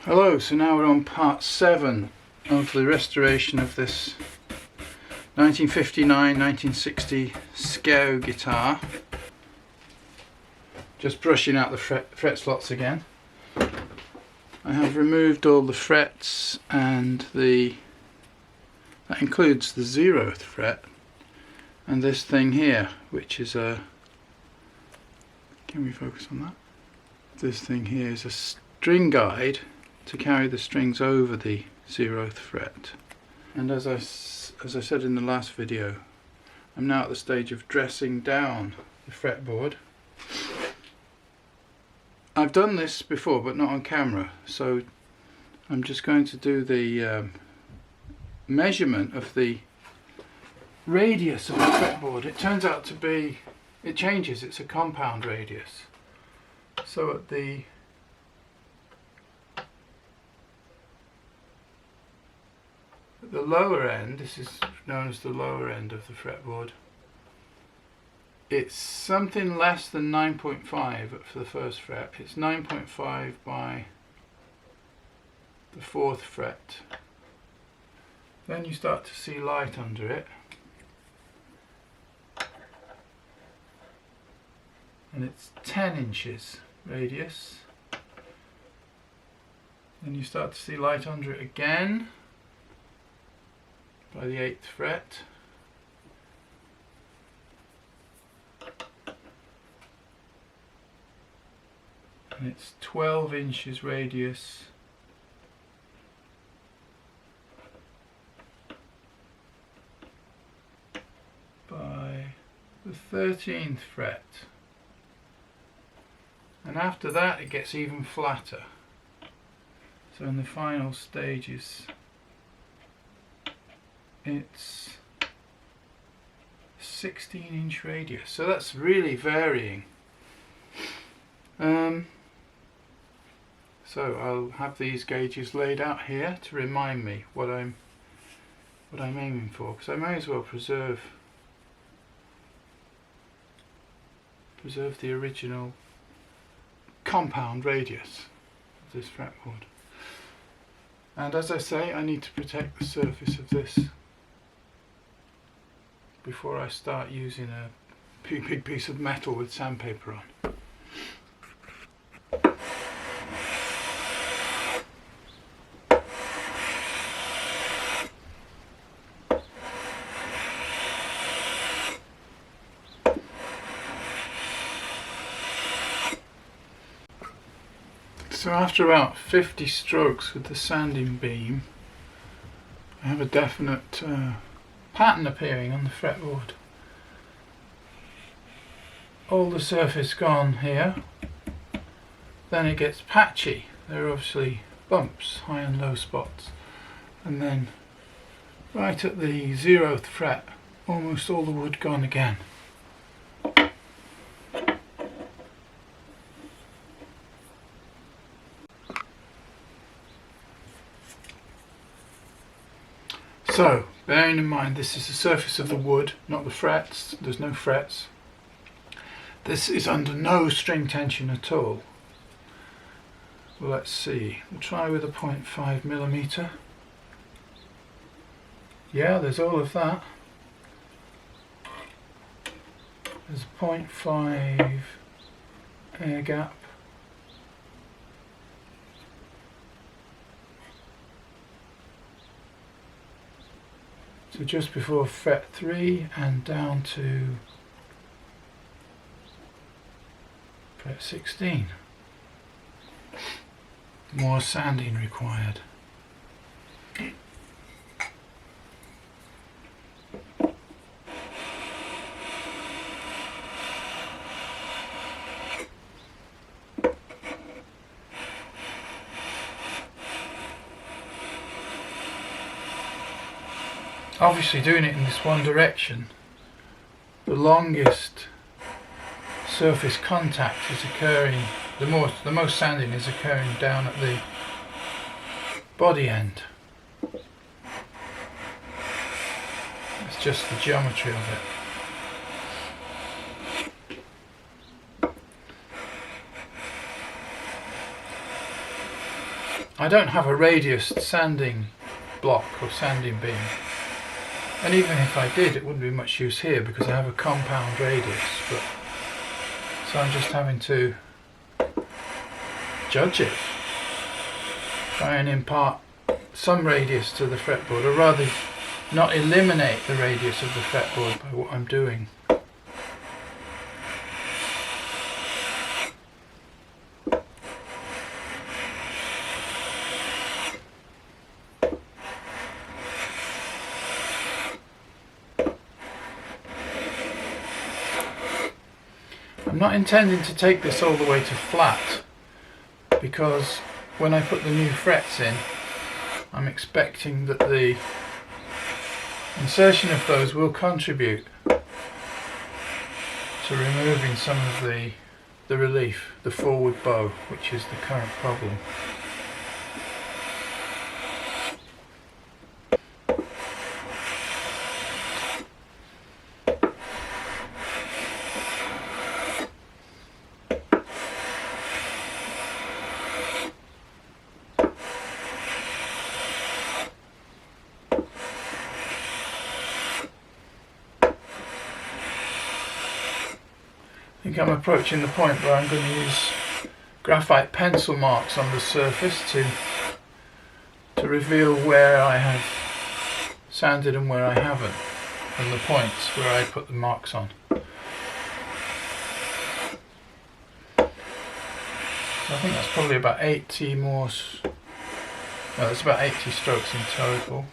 Hello, so now we're on part 7 of the restoration of this 1959-1960 Skau guitar. Just brushing out the fret slots again. I have removed all the frets and that includes the 0th fret and this thing here, which is a, can we focus on that? This thing here is a string guide to carry the strings over the 0th fret. And as I said in the last video, I'm now at the stage of dressing down the fretboard. I've done this before but not on camera, so I'm just going to do the measurement of the radius of the fretboard. It turns out to be, it changes, it's a compound radius. So at the lower end, this is known as the lower end of the fretboard, it's something less than 9.5 for the first fret. It's 9.5 by the 4th fret. Then you start to see light under it, and it's 10 inches radius. Then you start to see light under it again by the 8th fret. And it's 12 inches radius by the 13th fret. And after that it gets even flatter. So in the final stages it's 16-inch radius, so that's really varying. So I'll have these gauges laid out here to remind me what I'm aiming for, because I may as well preserve the original compound radius of this fretboard. And as I say, I need to protect the surface of this before I start using a big piece of metal with sandpaper on. So after about 50 strokes with the sanding beam, I have a definite pattern appearing on the fretboard. All the surface gone here, then it gets patchy. There are obviously bumps, high and low spots, and then right at the 0th fret, almost all the wood gone again. So, bearing in mind this is the surface of the wood, not the frets, there's no frets. This is under no string tension at all. Well, let's see, we'll try with a 0.5mm. Yeah, there's all of that. There's a 0.5 air gap. So just before fret 3 and down to fret 16. More sanding required. Obviously, doing it in this one direction, the longest surface contact is occurring, the most sanding is occurring down at the body end. It's just the geometry of it. I don't have a radius sanding block or sanding beam, and even if I did, it wouldn't be much use here because I have a compound radius. But so I'm just having to judge it, try and impart some radius to the fretboard, or rather not eliminate the radius of the fretboard by what I'm doing. I'm not intending to take this all the way to flat, because when I put the new frets in, I'm expecting that the insertion of those will contribute to removing some of the relief, the forward bow, which is the current problem. I think I'm approaching the point where I'm going to use graphite pencil marks on the surface to reveal where I have sanded and where I haven't, and the points where I put the marks on. So I think that's probably about 80 more, well, it's about 80 strokes in total.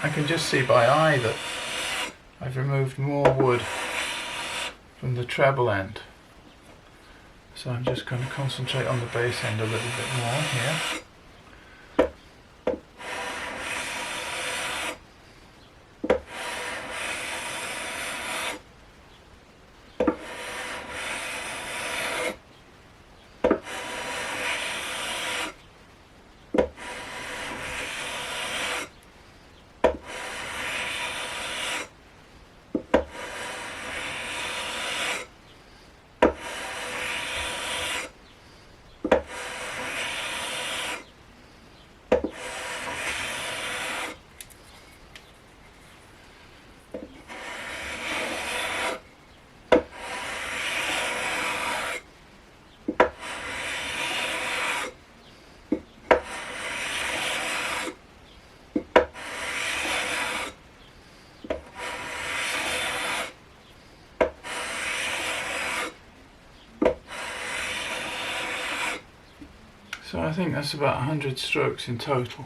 I can just see by eye that I've removed more wood from the treble end, so I'm just going to concentrate on the bass end a little bit more here. So I think that's about 100 strokes in total.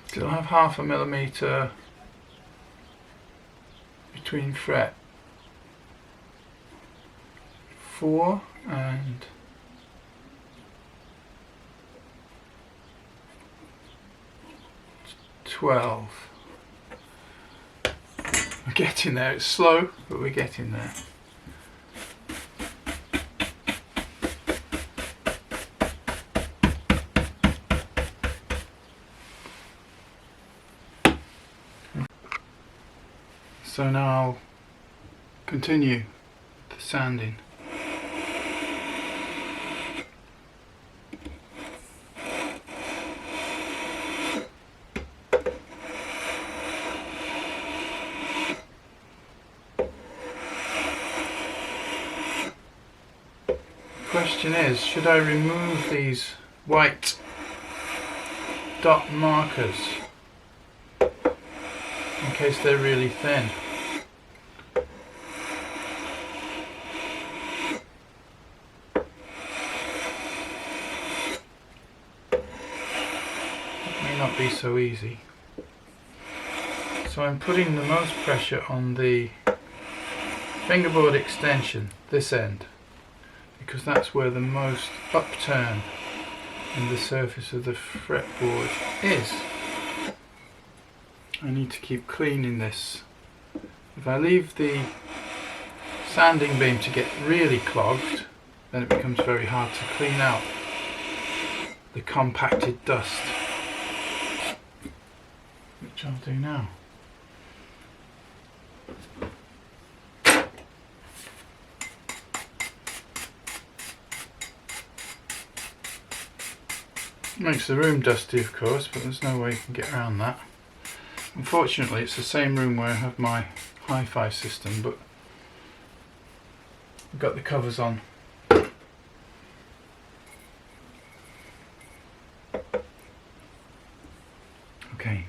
Still have 0.5 millimeter between fret 4 and 12. We're getting there. It's slow, but we're getting there. So now I'll continue the sanding. The question is, should I remove these white dot markers in case they're really thin? It may not be so easy. So I'm putting the most pressure on the fingerboard extension, this end, because that's where the most upturn in the surface of the fretboard is. I need to keep cleaning this. If I leave the sanding beam to get really clogged, then it becomes very hard to clean out the compacted dust, which I'll do now. Makes the room dusty, of course, but there's no way you can get around that. Unfortunately, it's the same room where I have my hi-fi system, but I've got the covers on. Okay.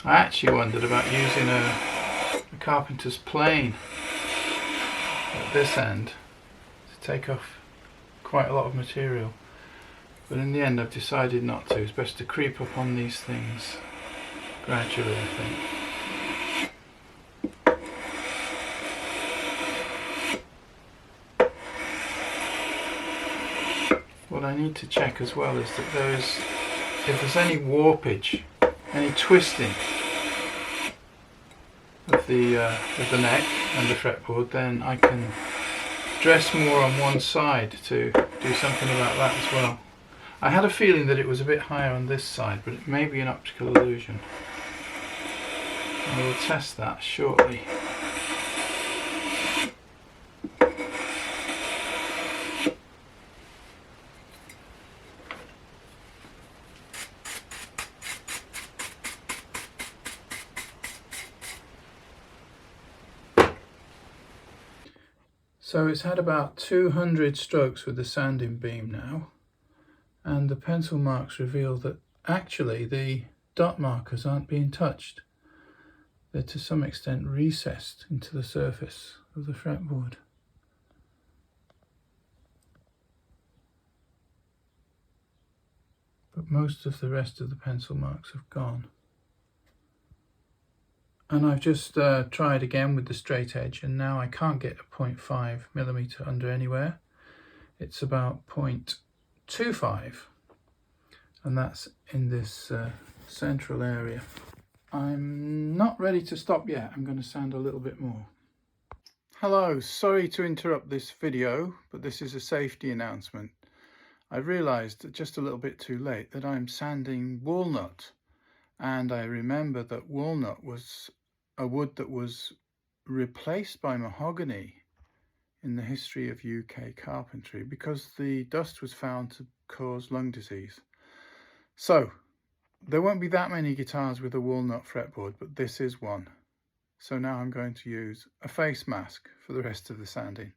I actually wondered about using a carpenter's plane at this end to take off quite a lot of material, but in the end I've decided not to. It's best to creep up on these things gradually, I think. What I need to check as well is that if there's any warpage, any twisting of the neck and the fretboard, then I can dress more on one side to do something about that as well. I had a feeling that it was a bit higher on this side, but it may be an optical illusion. I will test that shortly. So it's had about 200 strokes with the sanding beam now, and the pencil marks reveal that actually the dot markers aren't being touched. They're to some extent recessed into the surface of the fretboard. But most of the rest of the pencil marks have gone. And I've just tried again with the straight edge, and now I can't get a 0.5mm under anywhere. It's about 0.25, and that's in this central area. I'm not ready to stop yet. I'm going to sand a little bit more. Hello, sorry to interrupt this video, but this is a safety announcement. I realised just a little bit too late that I'm sanding walnut, and I remember that walnut was a wood that was replaced by mahogany in the history of UK carpentry because the dust was found to cause lung disease. So there won't be that many guitars with a walnut fretboard, but this is one. So now I'm going to use a face mask for the rest of the sanding.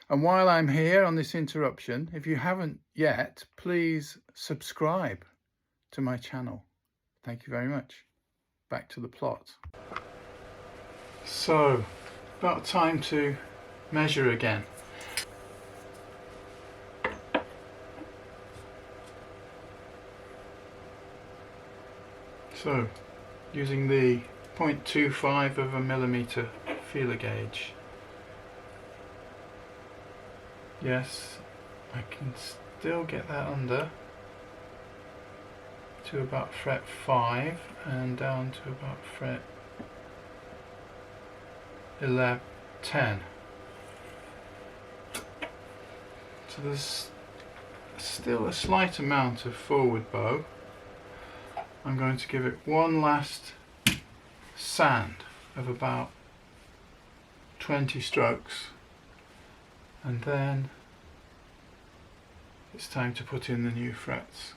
And while I'm here on this interruption, if you haven't yet, please subscribe to my channel. Thank you very much. Back to the plot. So, about time to measure again. So, using the 0.25 feeler gauge. Yes, I can still get that under to about fret 5 and down to about fret 10. So there's still a slight amount of forward bow. I'm going to give it one last sand of about 20 strokes, and then it's time to put in the new frets.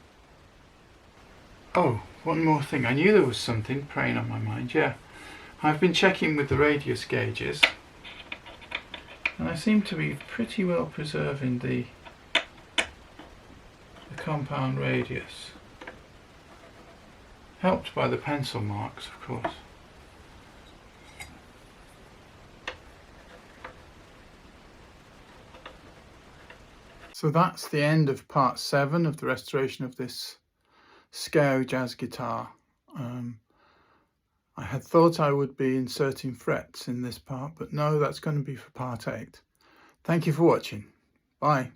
Oh, one more thing. I knew there was something preying on my mind. Yeah, I've been checking with the radius gauges, and I seem to be pretty well preserving the compound radius, helped by the pencil marks, of course. So that's the end of part 7 of the restoration of this Skau Jazz Guitar. I had thought I would be inserting frets in this part, but no, that's going to be for part 8. Thank you for watching. Bye.